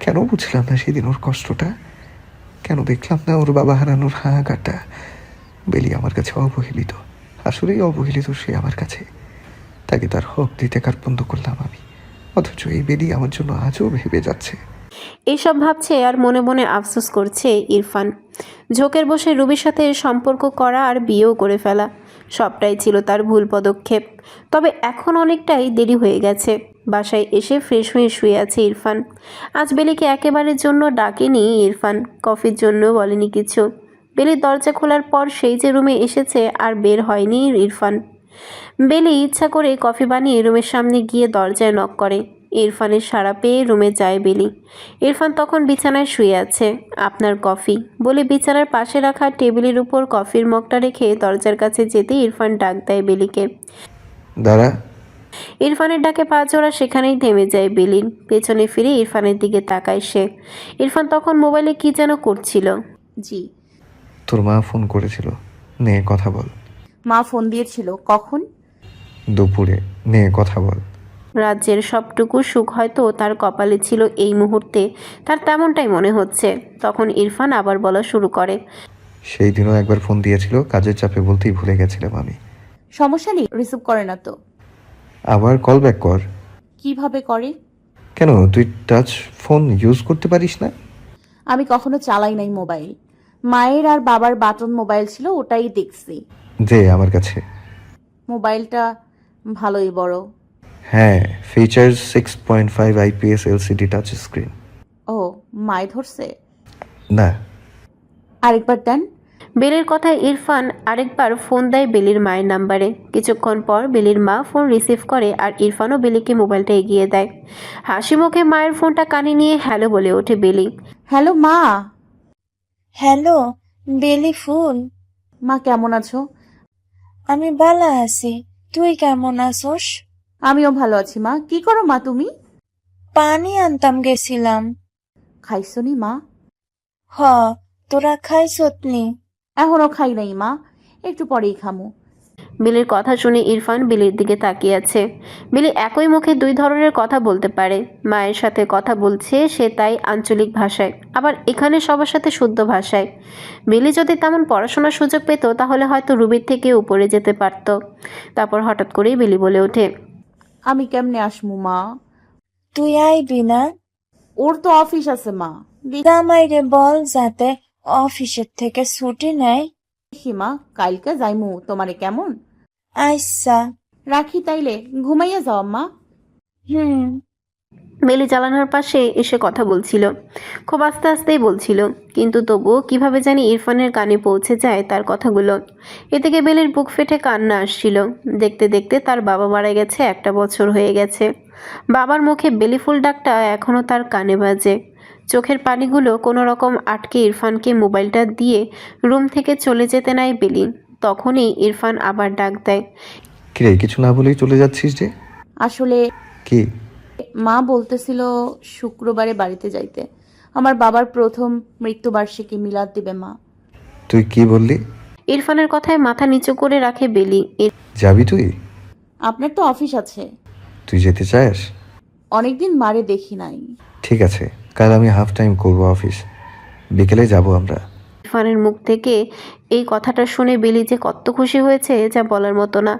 কেন বুঝলাম না সেদিন ওর কষ্টটা, কেন দেখলাম না ওর বাবা হারানোর হাহাকারটা। বেলি আমার কাছে অবহেলিত, আসলেই অবহেলিত সে আমার কাছে। তাকে তার হক দিতে কার্পণ্য করলাম আমি, অথচ এই বেলি আমার জন্য আজও ভেবে যাচ্ছে। এইসব ভাবছে আর মনে মনে আফসোস করছে ইরফান। ঝোঁকের বসে রুবির সাথে সম্পর্ক করা আর বিয়েও করে ফেলা সবটাই ছিল তার ভুল পদক্ষেপ। তবে এখন অনেকটাই দেরি হয়ে গেছে। বাসায় এসে ফ্রেশ হয়ে শুয়ে আছে ইরফান। আজ বেলিকে একেবারের জন্য ডাকেনি ইরফান, কফির জন্য বলেনি কিছু। বেলির দরজা খোলার পর সেই যে রুমে এসেছে আর বের হয়নি ইরফান। বেলি ইচ্ছা করে কফি বানিয়ে রুমের সামনে গিয়ে দরজায় নক করে। ইরফানের সাড়া পেয়ে রুমে যায় বেলি। ইরফান তখন বিছানায় শুয়ে আছে। আপনার কফি বলে বিছানার পাশে রাখা টেবিলের উপর কফির মগটা রেখে দরজার কাছে যেতে ইরফান ডাক দেয় বেলিকে। দাঁড়া। ইরফানের ডাকে পা জোড়া সেখানেই থেমে যায় বেলির। পেছনে ফিরে ইরফানের দিকে তাকায় সে। ইরফান তখন মোবাইলে কি যেন করছিল। জি। তোর মা ফোন করেছিল, নে কথা বল। মা ফোন দিয়েছিল কখন? দুপুরে, নে কথা বল। রাজ্যের সবটুকু সুখ হয়তো তার কপালে ছিল এই মুহূর্তে, তার তেমনটাই মনে হচ্ছে। তখন ইরফান আবার বলা শুরু করে। সেই দিনও একবার ফোন দিয়েছিল, কাজের চাপে বলতেই ভুলে গেছিলাম আমি। সমস্যা নেই, রিসিভ করে না তো। আবার কল ব্যাক কর। কিভাবে করে? কেন, তুই টাচ ফোন ইউজ করতে পারিস না? আমি কখনো চালাই নাই মোবাইল। মায়ের আর বাবার বাটন মোবাইল ছিল, ওটাই দেখছি। দে আমার কাছে। মোবাইলটা ভালোই বড়। হ্যাঁ, feature 6.5 IPS LCD touch screen. ও, মায় ধরছে? না। আরেকবার দেন। বেলির কথায় ইরফান আরেকবার ফোন দেয় বেলির মায়ের নাম্বারে। কিছুক্ষণ পর বেলির মা ফোন রিসিভ করে আর ইরফানও বেলিকে মোবাইলটা এগিয়ে দেয়। হাসি মুখে মায়ের ফোনটা কানে নিয়ে হ্যালো বলে ওঠে বেলি। হ্যালো মা। হ্যালো, বেলি ফুল। মা কেমন আছো? আমি ভালো আছি, তুই কেমন আছোস? আমিও ভালো আছি মা। কি করো মা তুমি? পানি আনতাম গেছিলাম। খাইছনি মা? হ, তোরা খাইছতনি? এখনো খাই নাই মা, একটু পরেই খামু। বেলির কথা শুনে ইরফান বেলির দিকে তাকিয়ে আছে। বেলি একই মুখে দুই ধরনের কথা বলতে পারে। মায়ের সাথে কথা বলছে সে তাই আঞ্চলিক ভাষায়, আবার এখানে সবার সাথে শুদ্ধ ভাষায়। বেলি যদি তেমন পড়াশোনার সুযোগ পেত তাহলে হয়তো রুবির থেকে উপরে যেতে পারত। তারপর হঠাৎ করেই বেলি বলে ওঠে। আমি কেমনে আসমু মা? তুই আইবি না? ওর তো অফিস আছে মা। জামাইরে বল যাতে অফিসের থেকে ছুটি নেয়। দেখি মা, কালকে যাইমু তোমারে, কেমন? আচ্ছা। রাখি তাইলে, ঘুমাইয়া যাও মা। হুম। বেলি জানালার পাশে এসে কথা বলছিল, খুব আস্তে আস্তেই বলছিল, কিন্তু তবুও কিভাবে জানি ইরফানের কানে পৌঁছে যায় তার কথাগুলো। এ থেকে বেলির বুক ফেটে কান্না আসছিল। দেখতে দেখতে তার বাবা মারা গেছে 1 বছর হয়ে গেছে। বাবার মুখে বেলি ফুল ডাকটা এখনও তার কানে বাজে। চোখের পানিগুলো কোনো রকম আটকে ইরফানকে মোবাইলটা দিয়ে রুম থেকে চলে যেতে নেয় বেলি। তখনই ইরফান আবার ডাক দেয়। কিরে, কিছু না বলেই চলে যাচ্ছিস যে? আসলে কি? মা বলতেছিল শুক্রবারে বাড়িতে যাইতে। আমার বাবার প্রথম মৃত্যুবার্ষিকী মিলাদ দিবে মা। তুই কি বললি? ইরফানের কথায় মাথা নিচু করে রাখে বেলি। যাবি তুই? আপনার তো অফিস আছে। তুই যেতে চাস? অনেকদিন মারে দেখি নাই। ঠিক আছে, কাল আমি হাফ টাইম করবো অফিস, বিকেলে যাব আমরা। ইরফানের মুখ থেকে এই কথাটা শুনে বেলি যে কত খুশি হয়েছে যা বলার মতো না।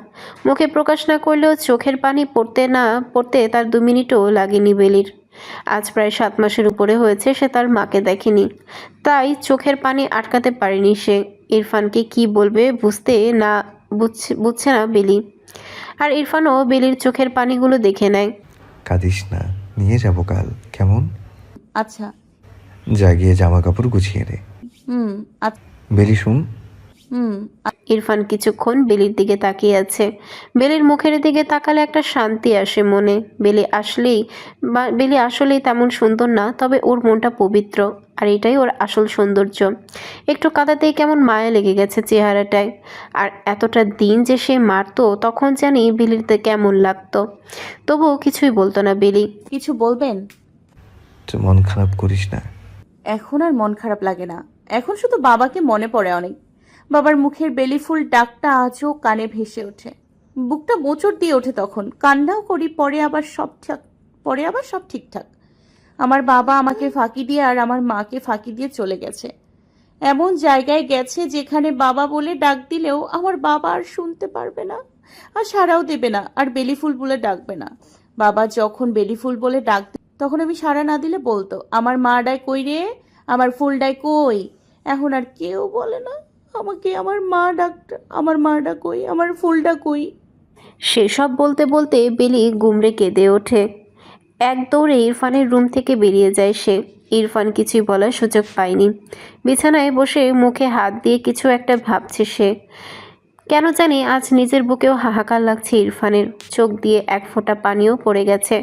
মুখে প্রকাশ না করলেও চোখের পানি পড়তে তার 2 মিনিটও লাগেনি বেলির। আজ প্রায় 7 মাসের উপরে হয়েছে সে তার মাকে দেখেনি, তাই চোখের পানি আটকাতে পারেনি সে। ইরফানকে কি বলবে বুঝছে না বেলি। আর ইরফানও বেলির চোখের পানিগুলো দেখে নেয়। কাঁদিস না, নিয়ে যাব কাল, কেমন? আচ্ছা। যা গিয়ে জামা কাপড় গুছিয়ে নে। হুম। বেলি শুন। হুম। ইরফান কিছুক্ষণ বেলির দিকে তাকিয়ে আছে। বেলির মুখের দিকে তাকালে একটা শান্তি আসে মনে। বেলি আসলেই তেমন সুন্দর না, তবে ওর মনটা পবিত্র, আর এটাই ওর আসল সৌন্দর্য। একটু কাঁদাতেই কেমন মায়া লেগে গেছে চেহারাটায়। আর এতটা দিন যে সে মারতো তখন জানি বেলিতে কেমন লাগতো। তবুও কিছুই বলতো না বেলি। কিছু বলবেন? তুই মন খারাপ করিস না। এখন আর মন খারাপ লাগে না, এখন শুধু বাবাকে মনে পড়ে অনেক। বাবার মুখের বেলি ফুল ডাকটা আজও কানে ভেসে ওঠে। বুকটা মোচড় দিয়ে ওঠে তখন। কান্নাও করি, পরে আবার সব ঠিকঠাক। আমার বাবা আমাকে ফাঁকি দিয়ে আর আমার মাকে ফাঁকি দিয়ে চলে গেছে। এমন জায়গায় গেছে যেখানে বাবা বলে ডাক দিলেও আমার বাবা আর শুনতে পারবে না, আর সাড়াও দেবে না, আর বেলিফুল বলে ডাকবে না। বাবা যখন বেলিফুল বলে ডাক তখন আমি সাড়া না দিলে বলতো, আমার মা ডায় কই রে, আমার ফুল ডায় কই। এখন আর কেউ বলে না আমাকে আমার মাটা কই, আমার ফুলটা কই। সেসব বলতে বলতে বেলি গুমড়ে কেঁদে ওঠে। এক দৌড়ে ইরফানের রুম থেকে বেরিয়ে যায় সে। ইরফান কিছুই বলার সুযোগ পায়নি। বিছানায় বসে মুখে হাত দিয়ে কিছু একটা ভাবছে সে। কেন জানি আজ নিজের বুকেও হাহাকার লাগছে ইরফানের। চোখ দিয়ে এক ফোঁটা পানিও পড়ে গেছে।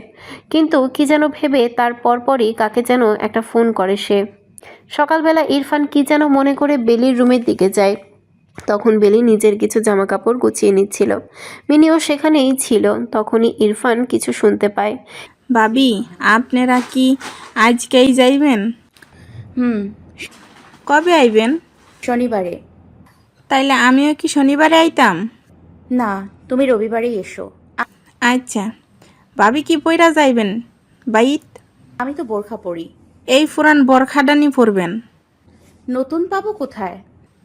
কিন্তু কি যেন ভেবে তার পরপরই কাকে যেন একটা ফোন করে সে। সকালবেলা ইরফান কি যেন মনে করে বেলির রুমের দিকে যায়। তখন বেলি নিজের কিছু জামাকাপড় গুছিয়ে নিচ্ছিল। মিনিও সেখানেই ছিল। তখনই ইরফান কিছু শুনতে পায়। ভাবি, আপনারা কি আজকেই যাইবেন? হুম, কবে আইবেন? শনিবারে। তাইলে আমিও কি শনিবারে আইতাম? না, তুমি রবিবারেই এসো। আচ্ছা। ভাবি কি পইরা যাইবেন বাইত? আমি তো বোরখা পরি। এই ফুরান বরখাডানি পরবেন? নতুন পাবো কোথায়?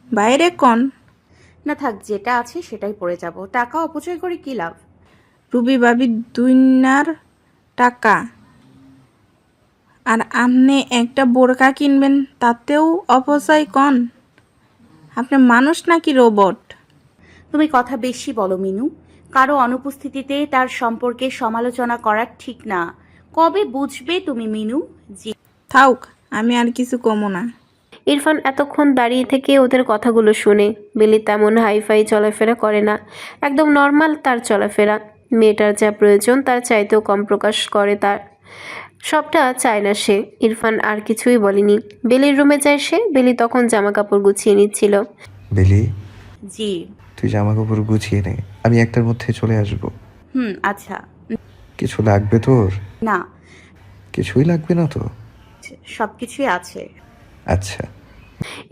বাইরে কোন? না থাক, যেটা আছে সেটাই পরে যাব। টাকা অপচয় করে কি লাভ? রুবি ভাবি দুইনার টাকা, আর আপনি একটা বোরকা কিনবেন তাতেও অপচয় কন? আপনি মানুষ নাকি রোবট? তুমি কথা বেশি বলো মিনু। কারো অনুপস্থিতিতে তার সম্পর্কে সমালোচনা করা ঠিক না। কবে বুঝবে তুমি মিনু? থাউক, আমি আর কিছু কমো না। ইরফান এতক্ষণ দাঁড়িয়ে থেকে ওদের কথাগুলো শুনে। বেলি তেমন হাইফাই চলাফেরা করে না, একদম নর্মাল তার চলাফেরা। মেয়েটার যা প্রয়োজন তার চাইতেও কম প্রকাশ করে তার। সবটা চায় না সে। ইরফান আর কিছুই বলেনি। বেলির রুমে যায় সে। বেলি তখন জামা কাপড় গুছিয়ে নিচ্ছিল। বেলি, জি। তুই জামা কাপড় গুছিয়ে নে, আমি একটার মধ্যে চলে আসবো। আচ্ছা। কিছু লাগবে তোর? না, কিছুই লাগবে না তো? সবকিছুই আছে। আচ্ছা।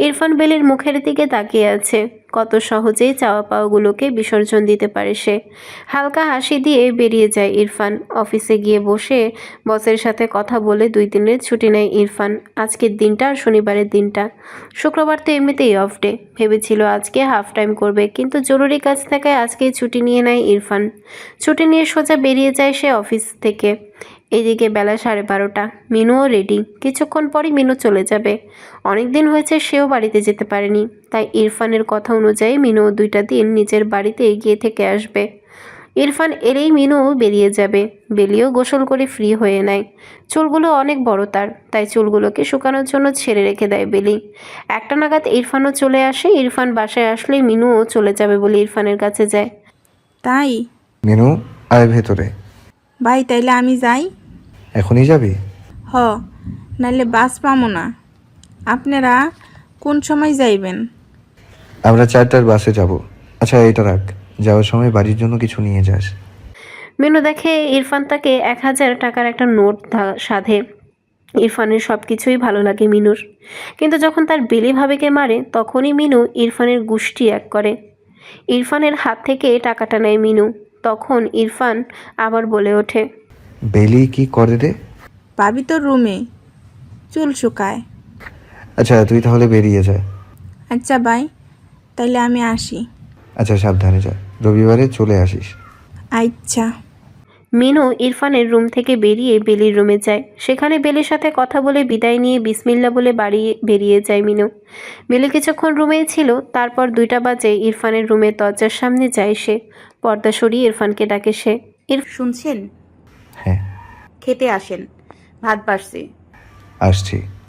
ইরফান বেলির মুখের দিকে তাকিয়ে আছে। কত সহজেই চাওয়া পাওয়াগুলোকে বিসর্জন দিতে পারে সে। হালকা হাসি দিয়ে বেরিয়ে যায় ইরফান। অফিসে গিয়ে বসে বসের সাথে কথা বলে 2 দিনের ছুটি নেয় ইরফান। আজকের দিনটা আর শনিবারের দিনটা। শুক্রবার তো এমনিতেই অফ ডে। ভেবেছিল আজকে হাফ টাইম করবে, কিন্তু জরুরি কাজ থাকায় আজকেই ছুটি নিয়ে নেয় ইরফান। ছুটি নিয়ে সোজা বেরিয়ে যায় সে অফিস থেকে। এদিকে বেলা 12:30। মিনুও রেডি। কিছুক্ষণ পরই মিনু চলে যাবে। অনেক দিন হয়েছে সেও বাড়িতে যেতে পারেনি। তাই ইরফানের কথা অনুযায়ী মিনু 2টা দিন নিজের বাড়িতে গিয়ে থেকে আসবে। ইরফান এলেই মিনু বেরিয়ে যাবে। বেলিও গোসল করে ফ্রি হয়ে নেয়। চুলগুলো অনেক বড় তার, তাই চুলগুলোকে শুকানোর জন্য ছেড়ে রেখে দেয় বেলি। 1টা নাগাদ ইরফানও চলে আসে। ইরফান বাসায় আসলে মিনুও চলে যাবে বলে ইরফানের কাছে যায়। তাই? মিনু, আয় ভেতরে। ভাই, তাইলে আমি যাই? এখনই যাবি? হ, নাইলে বাস পামো না। আপনারা কোন সময় যাইবেন? আমরা 4টার বাসে যাব। আচ্ছা, এটা রাখ, যাওয়ার সময় বাড়ির জন্য কিছু নিয়ে যাস। মিনু দেখে ইরফান তাকে 1000 টাকার একটা নোট সাধে। ইরফানের সব কিছুই ভালো লাগে মিনুর। কিন্তু যখন তার বেলি ভাবিকে মারে তখনই মিনু ইরফানের গুষ্টি এক করে। ইরফানের হাত থেকে টাকাটা নেয় মিনু। তখন ইরফান আবার বলে ওঠে, বেলি কি করে রে? ভাবি তো রুমে চুল শুকায়। আচ্ছা, তুই তাহলে বেরিয়ে যা। আচ্ছা ভাই, তাইলে আমি আসি। আচ্ছা, সাবধানে যা, রবিবারে চলে আসিস। আচ্ছা। মিনু ইরফানের রুম থেকে বেরিয়ে বেলির রুমে যায়। সেখানে বেলির সাথে কথা বলে বিদায় নিয়ে বিসমিল্লা বলে বাড়ি বেরিয়ে যায় মিনু। বেলি কিছুক্ষণ রুমেই ছিল। তারপর 2টা বাজে ইরফানের রুমের দরজার সামনে যায় সে। পর্দা সরিয়ে ইরফানকে ডাকে সে। শুনছেন? হ্যাঁ, খেতে আসেন, ভাত বাড়ছে। আসছি।